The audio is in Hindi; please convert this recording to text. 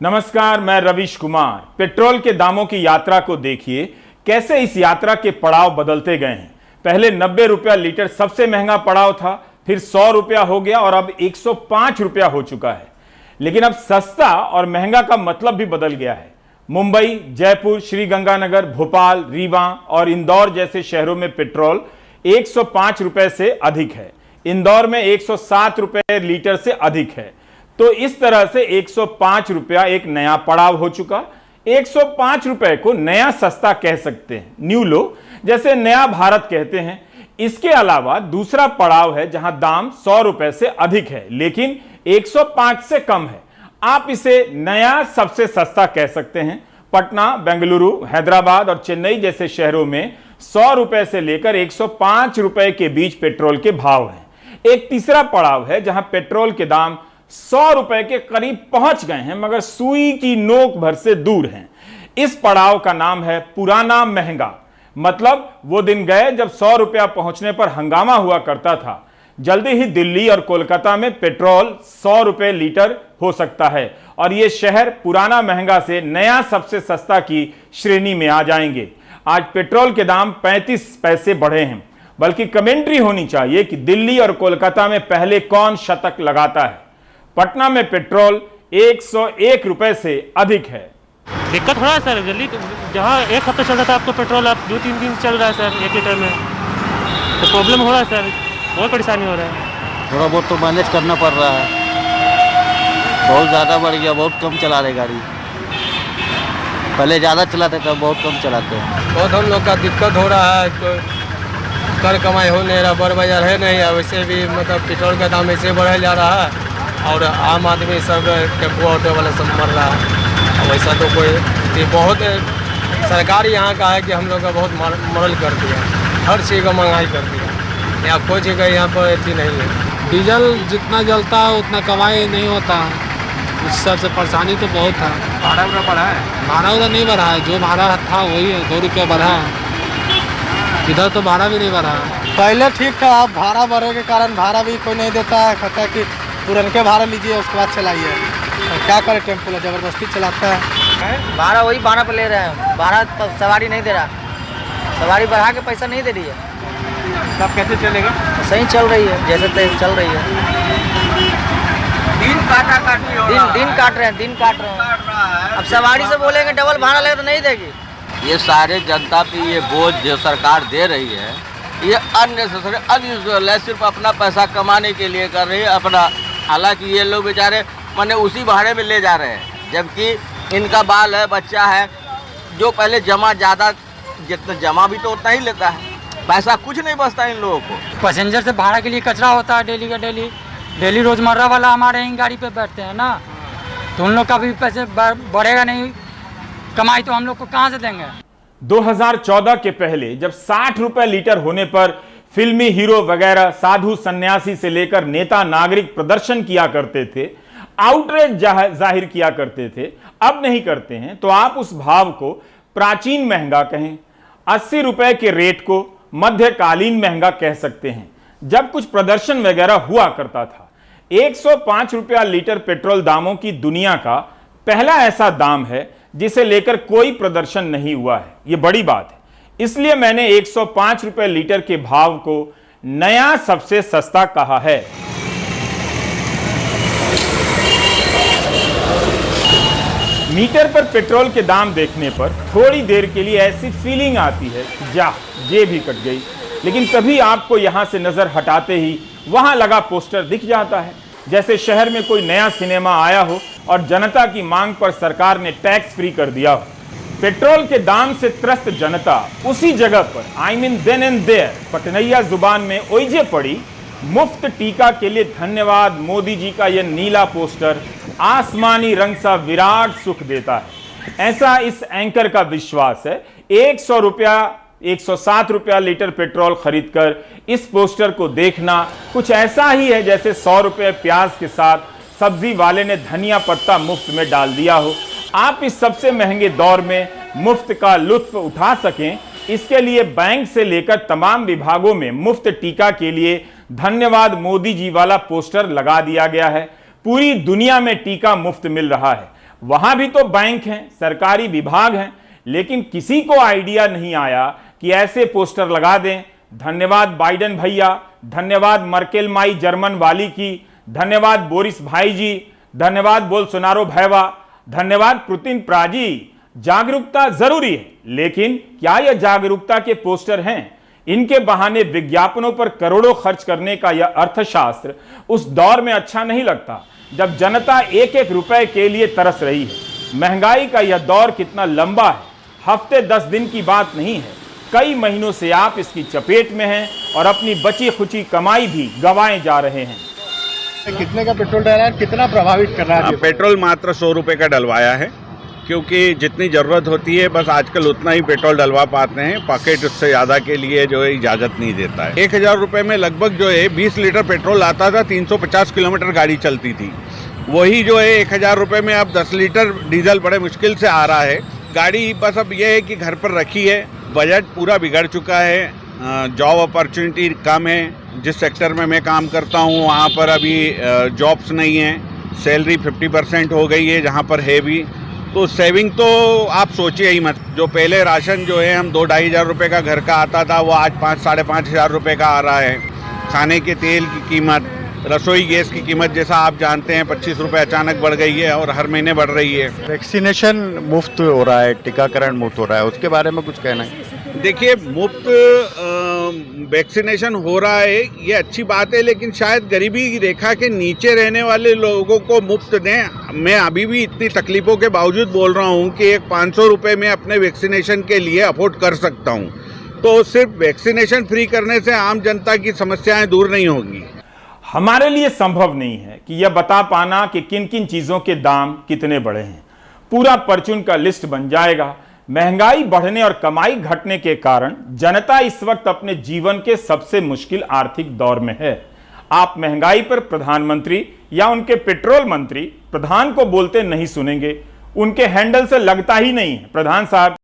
नमस्कार, मैं रविश कुमार। पेट्रोल के दामों की यात्रा को देखिए, कैसे इस यात्रा के पड़ाव बदलते गए हैं। पहले 90 रुपया लीटर सबसे महंगा पड़ाव था, फिर 100 रुपया हो गया और अब 105 रुपया हो चुका है। लेकिन अब सस्ता और महंगा का मतलब भी बदल गया है। मुंबई, जयपुर, श्रीगंगानगर, भोपाल, रीवा और इंदौर जैसे शहरों में पेट्रोल 105 रुपए से अधिक है। इंदौर में 107 रुपए लीटर से अधिक है। तो इस तरह से 105 रुपया एक नया पड़ाव हो चुका। 105 रुपए को नया सस्ता कह सकते हैं, न्यू लो, जैसे नया भारत कहते हैं। इसके अलावा दूसरा पड़ाव है जहां दाम 100 रुपए से अधिक है लेकिन 105 से कम है। आप इसे नया सबसे सस्ता कह सकते हैं। पटना, बेंगलुरु, हैदराबाद और चेन्नई जैसे शहरों में 100 रुपए से लेकर 105 रुपए के बीच पेट्रोल के भाव हैं। एक तीसरा पड़ाव है जहां पेट्रोल के दाम 100 रुपए के करीब पहुंच गए हैं मगर सुई की नोक भर से दूर हैं। इस पड़ाव का नाम है पुराना महंगा। मतलब वो दिन गए जब 100 रुपया पहुंचने पर हंगामा हुआ करता था। जल्दी ही दिल्ली और कोलकाता में पेट्रोल 100 रुपए लीटर हो सकता है और ये शहर पुराना महंगा से नया सबसे सस्ता की श्रेणी में आ जाएंगे। आज पेट्रोल के दाम 35 पैसे बढ़े हैं, बल्कि कमेंट्री होनी चाहिए कि दिल्ली और कोलकाता में पहले कौन शतक लगाता है। पटना में पेट्रोल 101 रुपए से अधिक है। दिक्कत हो रहा है सर, जल्दी जहाँ एक हफ्ता चल रहा था आपको पेट्रोल अब 2-3 दिन चल रहा है सर 1 लीटर में, तो प्रॉब्लम हो रहा है सर, बहुत परेशानी हो रहा है। थोड़ा बहुत तो मैनेज करना पड़ रहा है, बहुत ज़्यादा बढ़ गया, बहुत कम चला रहे गाड़ी। पहले ज़्यादा चलाते थे, बहुत कम चलाते हैं। बहुत हम लोग का दिक्कत हो रहा है, तो कर कमाई हो नहीं रहा, बड़ बाजार है नहीं। वैसे भी मतलब पेट्रोल का दाम ऐसे बढ़ा जा रहा है और आम आदमी सब टेम्पो ऑटो वाला सब मर रहा है। वैसा तो कोई बहुत सरकार यहाँ का है कि हम लोग का बहुत मरल कर दिया, हर चीज़ का महंगाई कर दिया। यहाँ कोई जगह यहाँ पर इतनी नहीं है। डीजल जितना जलता है उतना कमाई नहीं होता, उस हिसाब से परेशानी तो बहुत है। भाड़ा उड़ा बढ़ा है? भाड़ा उड़ा नहीं बढ़ा है, जो भाड़ा था वही है, 2 रुपया बढ़ा है। इधर तो भाड़ा भी नहीं बढ़ा है। पहले ठीक था, अब भाड़ा बढ़े के कारण भाड़ा भी कोई नहीं देता है। कहता है कि तुरंत के भाड़ा लीजिए उसके बाद चलाइए। तो क्या करे, टेम्पो ज़बरदस्ती चलाता है। भाड़ा वही 12 पे ले रहे हैं, भाड़ा तो सवारी नहीं दे रहा, सवारी बढ़ा के पैसा नहीं दे रही है। सब कैसे चलेगा? सही चल रही है, जैसे तैसे चल रही है। दिन काट रहे हैं। अब सवारी से बोलेंगे डबल भाड़ा लगे तो नहीं देगी। ये सारे जनता पे ये बोझ जो सरकार दे रही है, ये अननेसेसरी अनयूजुअल है, सिर्फ अपना पैसा कमाने के लिए कर रही है अपना। हालांकि ये लोग बेचारे माने उसी भाड़े में ले जा रहे हैं, जबकि इनका बाल है, बच्चा है, जो पहले जमा ज़्यादा जितना जमा भी तो उतना ही लेता है, पैसा कुछ नहीं बचता इन लोगों को। पैसेंजर से भाड़ा के लिए कचरा होता है डेली का डेली रोज़मर्रा वाला हमारे यहीं गाड़ी पे बैठते हैं ना, तो उन लोग का भी पैसे बढ़ेगा नहीं, कमाई तो हम लोग को कहाँ से देंगे। 2014 के पहले जब 60 रुपए लीटर होने पर फिल्मी हीरो वगैरह, साधु सन्यासी से लेकर नेता नागरिक प्रदर्शन किया करते थे, आउटरेज जाहिर किया करते थे, अब नहीं करते हैं। तो आप उस भाव को प्राचीन महंगा कहें, 80 रुपए के रेट को मध्यकालीन महंगा कह सकते हैं। जब कुछ प्रदर्शन वगैरह हुआ करता था, 105 रुपया लीटर पेट्रोल दामों की दुनिया का पहला ऐसा दाम है जिसे लेकर कोई प्रदर्शन नहीं हुआ है। यह बड़ी बात है, इसलिए मैंने 105 रुपए लीटर के भाव को नया सबसे सस्ता कहा है। मीटर पर पेट्रोल के दाम देखने पर थोड़ी देर के लिए ऐसी फीलिंग आती है कि जा जेब ही कट गई, लेकिन तभी आपको यहां से नजर हटाते ही वहां लगा पोस्टर दिख जाता है, जैसे शहर में कोई नया सिनेमा आया हो और जनता की मांग पर सरकार ने टैक्स फ्री कर दिया हो। पेट्रोल के दाम से त्रस्त जनता उसी जगह पर I mean then and there पटनैया जुबान में ओइजे पड़ी। मुफ्त टीका के लिए धन्यवाद मोदी जी का यह नीला पोस्टर आसमानी रंग सा विराट सुख देता है, ऐसा इस एंकर का विश्वास है। 100 रुपया 107 रुपया लीटर पेट्रोल खरीदकर इस पोस्टर को देखना कुछ ऐसा ही है जैसे 100 रुपये प्याज के साथ सब्जी वाले ने धनिया पत्ता मुफ्त में डाल दिया हो। आप इस सबसे महंगे दौर में मुफ्त का लुत्फ उठा सकें, इसके लिए बैंक से लेकर तमाम विभागों में मुफ्त टीका के लिए धन्यवाद मोदी जी वाला पोस्टर लगा दिया गया है। पूरी दुनिया में टीका मुफ्त मिल रहा है। वहां भी तो बैंक हैं, सरकारी विभाग हैं, लेकिन किसी को आइडिया नहीं आया कि ऐसे पोस्टर लगा दें, धन्यवाद बाइडेन भैया, धन्यवाद मर्केल माई जर्मन वाली की, धन्यवाद बोरिस भाई जी, धन्यवाद बोल्सोनारो भैया, धन्यवाद पुतिन प्राजी। जागरूकता जरूरी है, लेकिन क्या यह जागरूकता के पोस्टर हैं? इनके बहाने विज्ञापनों पर करोड़ों खर्च करने का यह अर्थशास्त्र उस दौर में अच्छा नहीं लगता जब जनता एक एक रुपए के लिए तरस रही है। महंगाई का यह दौर कितना लंबा है, हफ्ते 10 दिन की बात नहीं है, कई महीनों से आप इसकी चपेट में हैं और अपनी बची खुची कमाई भी गंवाए जा रहे हैं। कितने का पेट्रोल डला है, कितना प्रभावित कर रहा है? पेट्रोल मात्र 100 रुपये का डलवाया है, क्योंकि जितनी ज़रूरत होती है बस आजकल उतना ही पेट्रोल डलवा पाते हैं। पॉकेट उससे ज़्यादा के लिए जो है इजाज़त नहीं देता है। 1000 रुपये में लगभग जो है 20 लीटर पेट्रोल आता था, 350 किलोमीटर गाड़ी चलती थी। वही जो है 1000 रुपये में अब 10 लीटर डीजल बड़े मुश्किल से आ रहा है। गाड़ी बस अब यह है कि घर पर रखी है, बजट पूरा बिगड़ चुका है, जॉब अपॉर्चुनिटी कम है। जिस सेक्टर में मैं काम करता हूँ वहाँ पर अभी जॉब्स नहीं हैं, सैलरी 50% हो गई है जहाँ पर है भी। तो सेविंग तो आप सोचिए ही मत। जो पहले राशन जो है हम 2-2.5 हज़ार रुपये का घर का आता था, वो आज 5-5.5 हज़ार रुपये का आ रहा है। खाने के तेल की कीमत, रसोई गैस की कीमत जैसा आप जानते हैं 25 रुपये अचानक बढ़ गई है और हर महीने बढ़ रही है। वैक्सीनेशन मुफ्त हो रहा है, टीकाकरण मुफ्त हो रहा है, उसके बारे में कुछ कहना है? देखिए, मुफ्त वैक्सीनेशन हो रहा है ये अच्छी बात है, लेकिन शायद गरीबी की रेखा के नीचे रहने वाले लोगों को मुफ्त दें। मैं अभी भी इतनी तकलीफ़ों के बावजूद बोल रहा हूँ कि एक 500 रुपये में अपने वैक्सीनेशन के लिए अफोर्ड कर सकता हूँ। तो सिर्फ वैक्सीनेशन फ्री करने से आम जनता की समस्याएं दूर नहीं होंगी। हमारे लिए संभव नहीं है कि यह बता पाना कि किन किन चीजों के दाम कितने बढ़े हैं। पूरा परचून का लिस्ट बन जाएगा। महंगाई बढ़ने और कमाई घटने के कारण जनता इस वक्त अपने जीवन के सबसे मुश्किल आर्थिक दौर में है। आप महंगाई पर प्रधानमंत्री या उनके पेट्रोल मंत्री प्रधान को बोलते नहीं सुनेंगे। उनके हैंडल से लगता ही नहीं है। प्रधान साहब